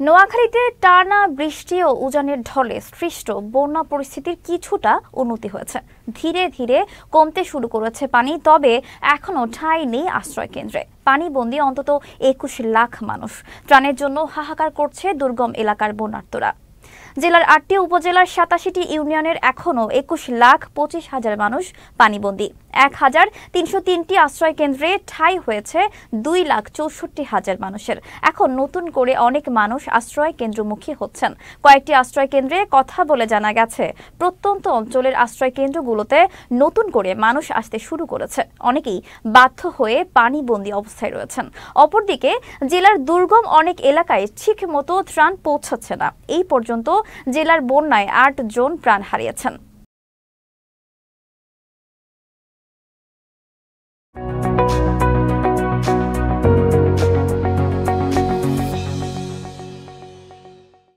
নোয়াখালীতে টানা বৃষ্টি ও উজানের ঢলে সৃষ্ট বন্যা পরিস্থিতির কিছুটা উন্নতি হয়েছে। ধীরে ধীরে কমতে শুরু করেছে পানি, তবে এখনো ঠাঁই নেই আশ্রয় কেন্দ্রে। পানিবন্দী অন্তত ২১ লাখ মানুষ। ত্রাণের জন্য হাহাকার করছে দুর্গম এলাকার বন্যার্তরা। জেলার ৮টি উপজেলার ৮৭টি ইউনিয়নের এখনও ২১,২৫,০০০ মানুষ পানিবন্দী। ১,৩০৩টি আশ্রয় কেন্দ্রে ঠাঁই হয়েছে ২,৬৪,০০০ মানুষের। এখন নতুন করে অনেক মানুষ আশ্রয় কেন্দ্রমুখী হচ্ছেন। কয়েকটি আশ্রয় কেন্দ্রে কথা বলে জানা গেছে, প্রত্যন্ত অঞ্চলের আশ্রয় কেন্দ্রগুলোতে নতুন করে মানুষ আসতে শুরু করেছে। অনেকেই বাধ্য হয়ে পানিবন্দী অবস্থায় রয়েছেন। অপরদিকে জেলার দুর্গম অনেক এলাকায় ঠিকমতো ত্রাণ পৌঁছাচ্ছে না। এই পর্যন্ত জেলার বন্যায় ৮ জন প্রাণ হারিয়েছেন।